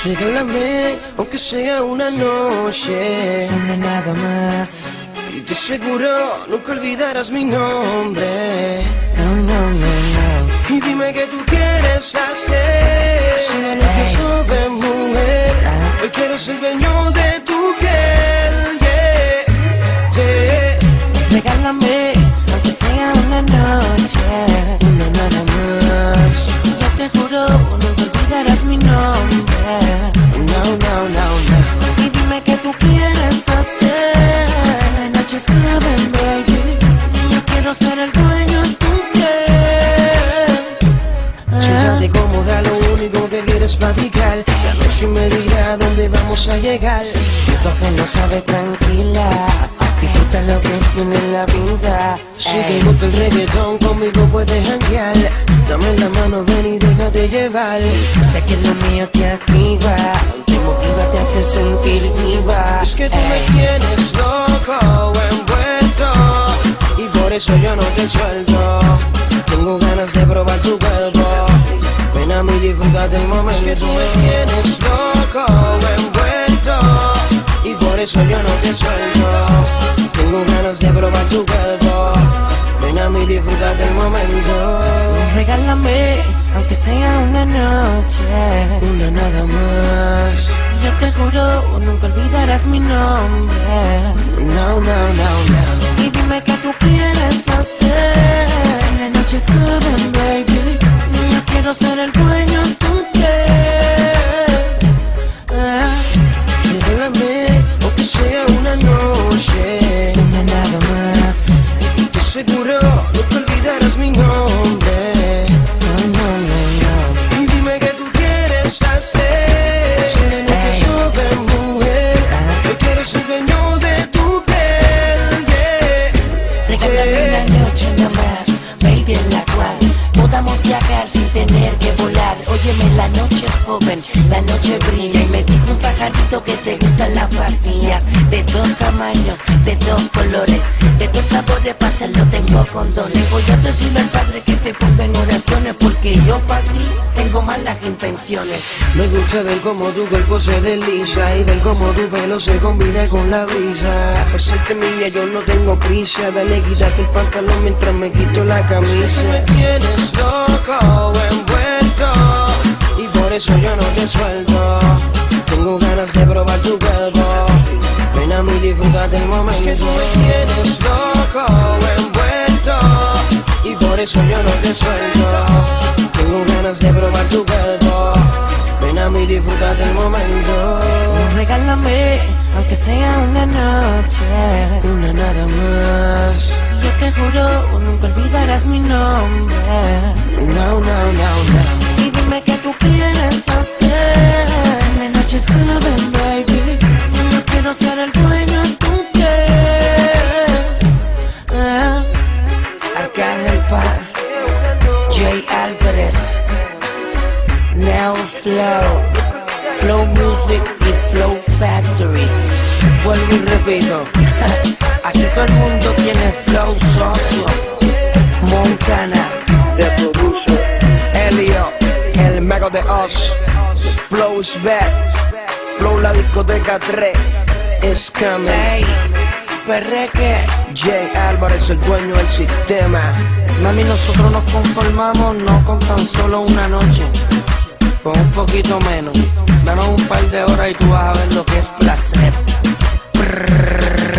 Regálame, aunque sea una noche, una nada más. y te aseguro nunca olvidarás mi nombre. No, no, no, no. Y dime qué tú quieres hacer. Si una noche sobre mujer, hoy quiero ser dueño de tu piel. Yeah, yeah. Regálame, aunque sea una noche, Una nada más. yo te juro, nunca olvidarás mi nombre. No, no, no, no. Y dime qué tú quieres hacer. Si la noche es joven, baby, yo quiero ser el dueño de tu piel. Siéntate cómoda, lo único que quieres es platicar. La noche me dirá dónde vamos a llegar. Tu que no sabe, tranquila, disfruta lo que tiene la vida. Si te gusta el reggaetón, conmigo puedes janguear. Dame la mano, ven y déjate llevar. Sé que lo mío te activa, te motiva, te hace sentir viva. Es que tú me tienes loco, envuelto, y por eso yo no te suelto. Tengo ganas de probar tu cuerpo. Ven a mí, disfruta del momento. Es que tú me tienes loco, envuelto, y por eso yo no te suelto. Tengo ganas de probar tu cuerpo. Ven a mí, disfruta del momento. Regálame, aunque sea una noche, Una nada más. yo te juro, nunca olvidarás mi nombre. No, no, no, no. Y dime qué tú quieres hacer. Si la noche es joven, baby, yo quiero ser el dueño de tu piel. Regálame, aunque sea una noche. Una nada más. Te aseguro, nunca olvidarás mi nombre. No, no, no, no. Y dime qué tú quieres hacer. Si la noche es joven, mujer, yo quiero ser dueño de tu piel. Yeah, Regálame una noche nada más, baby, en la cual podamos viajar sin tener que volar. Óyeme, la noche es joven, la noche brilla, y me dijo un pajarito que te gustan las pastillas de dos tamaños, de dos colores, de dos sabores. Para hacerlo tengo condones. Voy a decirle al padre que te ponga en oraciones, porque yo para ti tengo malas intenciones. Me gusta ver cómo tu cuerpo se desliza y ver cómo tu pelo se combina con la brisa. Por serte mía yo no tengo prisa. Dale, quítate el pantalón mientras me quito la camisa. Es que me tienes loco, envuelto, y por eso yo no te suelto. Tengo ganas de probar tu cuerpo. Ven a mí, disfruta del momento. Es que tú me tienes loco, envuelto, y por eso yo no te suelto. Tengo ganas de probar tu cuerpo. Ven a mí, disfruta del momento. Regálame, aunque sea una noche, Una nada más. yo te juro, nunca olvidarás mi nombre. No, no, no, no. Y dime qué tú quieres hacer. Si la noche es joven, baby, yo quiero ser el dueño de tu piel. Arcángel Pan, Jay Álvarez, Neo Flow, Flow Music y Flow Factory. Vuelvo y repito. Aquí todo el mundo tiene flow, socio. Montana, The producer Elio, el mago de Oz. Flow is back. Flow la discoteca 3 is coming. hey, perreque. Jay Álvarez, el dueño del sistema. Mami, nosotros nos conformamos no con tan solo una noche, con un poquito menos. Danos un par de horas y tú vas a ver lo que es placer. Prrr.